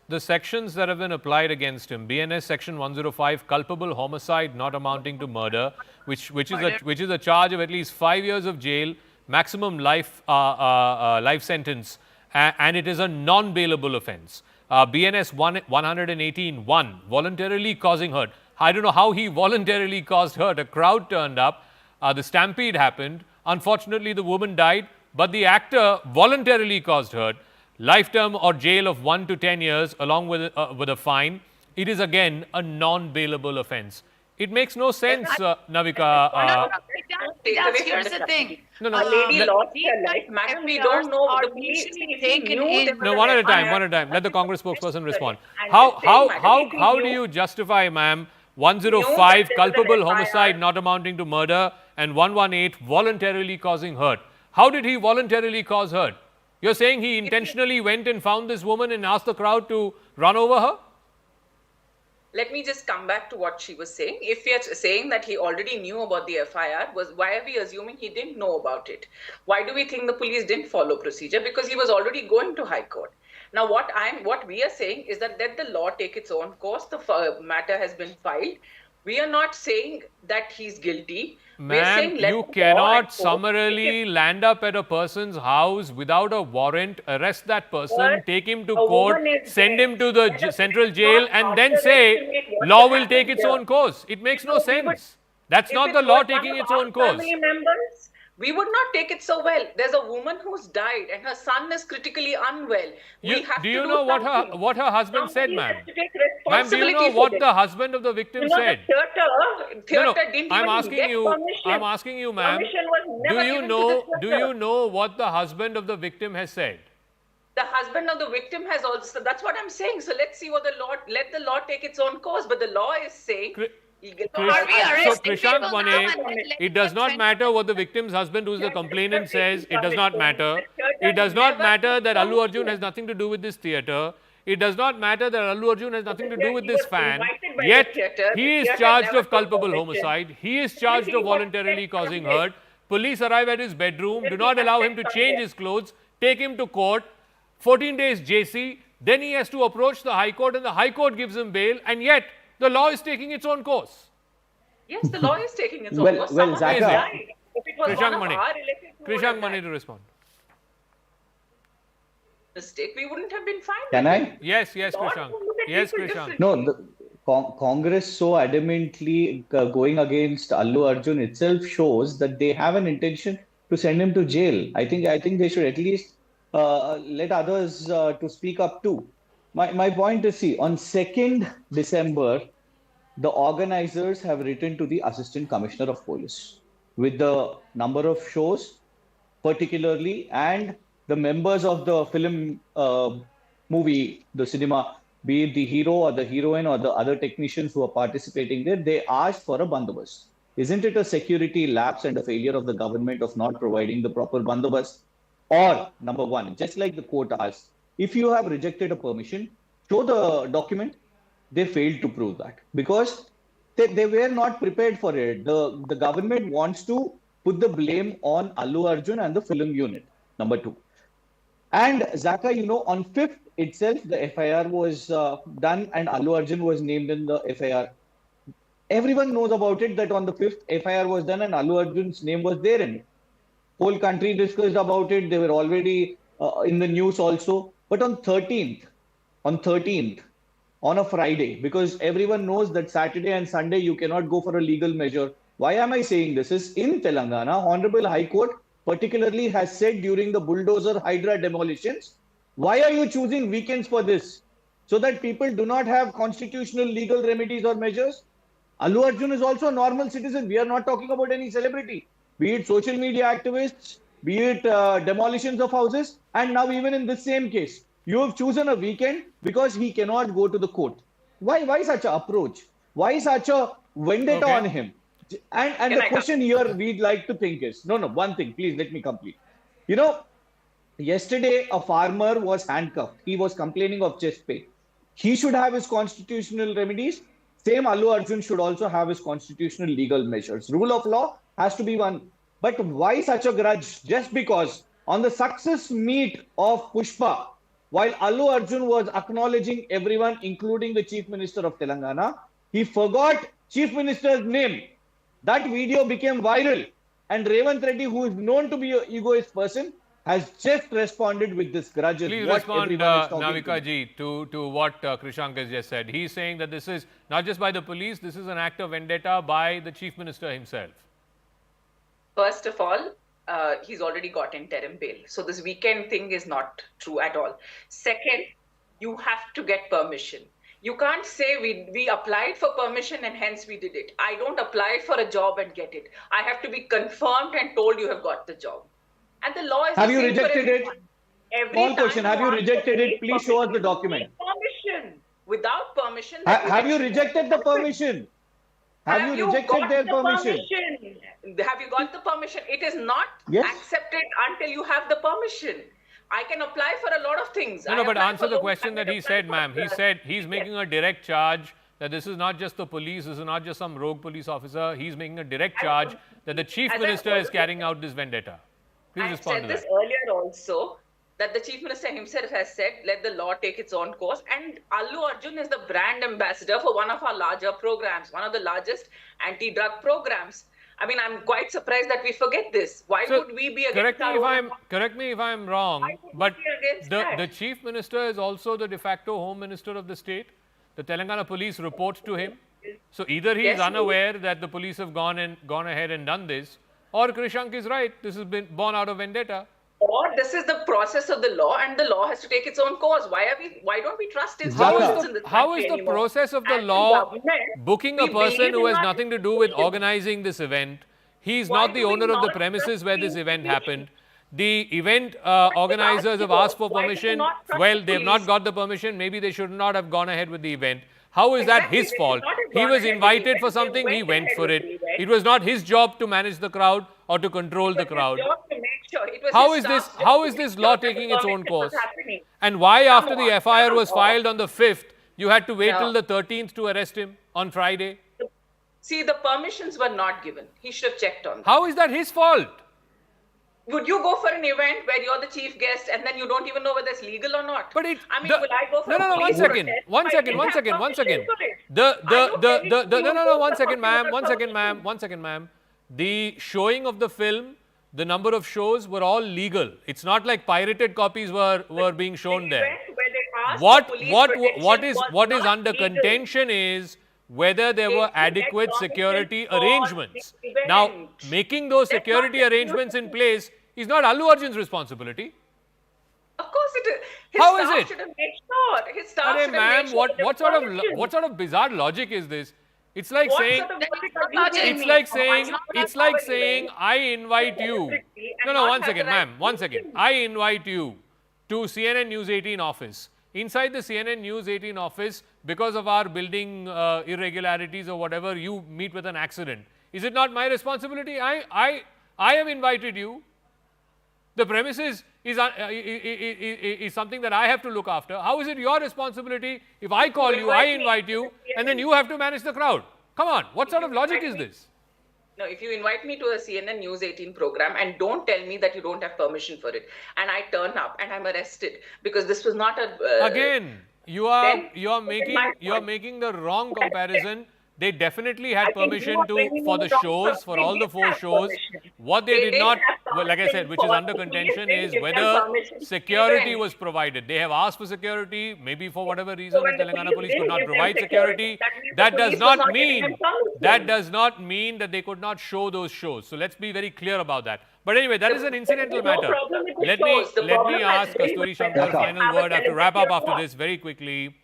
the sections that have been applied against him, BNS Section 105, culpable homicide not amounting to murder, which is a charge of at least 5 years of jail, maximum life sentence, and it is a non-bailable offence. BNS 118(1), voluntarily causing hurt. I don't know how he voluntarily caused hurt. A crowd turned up. The stampede happened. Unfortunately, the woman died, but the actor voluntarily caused hurt. Life term or jail of 1 to 10 years along with a fine. It is again a non-bailable offence. It makes no sense, Navika. Here's the thing. No, A lady lost her life. Madam, we don't know. The police No, one at a time. Let the Congress spokesperson respond. How do you justify, ma'am, 105 culpable homicide not amounting to murder and 118 voluntarily causing hurt? How did he voluntarily cause hurt? You're saying he intentionally went and found this woman and asked the crowd to run over her? Let me just come back to what she was saying. If we are saying that he already knew about the FIR, why are we assuming he didn't know about it? Why do we think the police didn't follow procedure? Because he was already going to High Court. Now, what we are saying is that let the law take its own course. The matter has been filed. We are not saying that he's guilty. Ma'am, you cannot summarily land up at a person's house without a warrant, arrest that person, take him to court, send him to the central jail, and then say, law will take its own course. It makes no sense. That's not the law taking its own course. We would not take it so well. There's a woman who's died and her son is critically unwul. Do you know what her husband said, ma'am? Ma'am, do you know what the husband of the victim said? I'm asking you, ma'am. Do you know what the husband of the victim has said? The husband of the victim has also. That's what I'm saying. So let's see what let the law take its own course. But the law is saying. Krishank Manne, it does not matter what the victim's husband, who is the complainant, says. It does not matter. It does not matter that Allu Arjun has nothing to do with this theatre. It does not matter that Allu Arjun has nothing to do with this fan. Yet, he is charged of culpable homicide. He is charged of voluntarily causing hurt. Police arrive at his bedroom, do not allow him to change his clothes, take him to court, 14 days JC. Then he has to approach the High Court and the High Court gives him bail, and yet the law is taking its own course. Yes, the law is taking its own course. Well, Zaka. Krishank Manne to respond. Mistake, we wouldn't have been fined. Can I? Yes, Krishank. Yes, Krishank. No, the Congress so adamantly going against Allu Arjun itself shows that they have an intention to send him to jail. I think they should at least let others to speak up too. My point is, see, on 2nd December, the organizers have written to the Assistant Commissioner of Police with the number of shows, particularly, and the members of the film movie, the cinema, be it the hero or the heroine or the other technicians who are participating there, they asked for a bandobast. Isn't it a security lapse and a failure of the government of not providing the proper bandobast? Or, number one, just like the court asked, if you have rejected a permission, show the document. They failed to prove that because they were not prepared for it. The government wants to put the blame on Allu Arjun and the film unit, number two. And Zaka, on 5th itself, the FIR was done and Allu Arjun was named in the FIR. Everyone knows about it that on the 5th, FIR was done and Allu Arjun's name was there in it. Whole country discussed about it. They were already in the news also. But on 13th, on a Friday, because everyone knows that Saturday and Sunday you cannot go for a legal measure. Why am I saying this? Is in Telangana, Honorable High Court particularly has said during the bulldozer Hydra demolitions, why are you choosing weekends for this? So that people do not have constitutional legal remedies or measures? Allu Arjun is also a normal citizen. We are not talking about any celebrity, be it social media activists, be it demolitions of houses, and now even in this same case, you have chosen a weekend because he cannot go to the court. Why such an approach? Why such a vendetta on him? And the question here we'd like to think is, one thing, please let me complete. Yesterday a farmer was handcuffed. He was complaining of chest pain. He should have his constitutional remedies. Same Allu Arjun should also have his constitutional legal measures. Rule of law has to be one. But why such a grudge? Just because on the success meet of Pushpa, while Allu Arjun was acknowledging everyone, including the Chief Minister of Telangana, he forgot Chief Minister's name. That video became viral. And Revant Reddy, who is known to be an egoist person, has just responded with this grudges. Please what respond, everyone is talking Navika ji, to what Krishank has just said. He's saying that this is not just by the police, this is an act of vendetta by the Chief Minister himself. First of all, he's already got interim bail. So this weekend thing is not true at all. Second, you have to get permission. You can't say we applied for permission and hence we did it. I don't apply for a job and get it. I have to be confirmed and told you have got the job. And the law is Have the you same for rejected it? everyone. Small question. Have you rejected it? Please show us the document. Permission. Without permission. Have you rejected the permission? Have you rejected their permission? Have you got the permission? It is not accepted until you have the permission. I can apply for a lot of things. No, but answer the question that he said, ma'am. He said he's making a direct charge that this is not just the police, this is not just some rogue police officer. He's making a direct charge that the Chief Minister is carrying out this vendetta. Please respond to that. I said this earlier also, that the Chief Minister himself has said, let the law take its own course. And Allu Arjun is the brand ambassador for one of our larger programs, one of the largest anti-drug programs. I mean, I'm quite surprised that we forget this. Why would we be against correct me if I'm wrong, but the Chief Minister is also the de facto Home Minister of the state. The Telangana police report to him. So either he is unaware that the police have gone ahead and done this, or Krishank is right. This has been born out of vendetta. Or this is the process of the law, and the law has to take its own course. Why don't we trust institutions in this country How is the anymore? process of the As law government, booking a we person believe who in has our nothing to do with institutions. organizing this event? He's Why not the do we owner of the not premises trust where the this event institutions? happened. The event organizers have asked for permission. Well, they've not got the permission. Maybe they should not have gone ahead with the event. How is that his fault? He was invited for something, he went for it. It was not his job to manage the crowd or to control the crowd. How is this law taking its own course? And why after the FIR was filed on the 5th, you had to wait till the 13th to arrest him on Friday? See, the permissions were not given. He should have checked on that. How is that his fault? Would you go for an event where you're the chief guest and then you don't even know whether it's legal or not? But will I go for No, one second. One second. One second, ma'am. The showing of the film, the number of shows were all legal. It's not like pirated copies were being shown there. What is under contention is whether there were adequate security arrangements. Now, making those security arrangements in place is not Allu Arjun's responsibility. Of course it is. How is it? Should have made sure. His staff should have made Ma'am, sure what sort of bizarre logic is this? It's like saying, I invite you. No, one second, ma'am, one second. I invite you to CNN News 18 office. Inside the CNN News 18 office, because of our building irregularities or whatever, you meet with an accident. Is it not my responsibility? I have invited you. The premises is something that I have to look after. How is it your responsibility if I call you, I invite you, and then you have to manage the crowd? Come on, what sort of logic is this? No, if you invite me to a CNN News 18 program and don't tell me that you don't have permission for it, and I turn up and I'm arrested because this was not a... Again, you are making the wrong comparison. They definitely had permission for the shows, for all the 4 shows. What they did not, well, like I said, which is under contention, is whether security was provided. They have asked for security, maybe for whatever reason the Telangana police could not provide security. That does not mean that they could not show those shows. So let's be very clear about that. But anyway, that is an incidental matter. Let me ask Kasturi Shankar final word. I have to wrap up after this very quickly.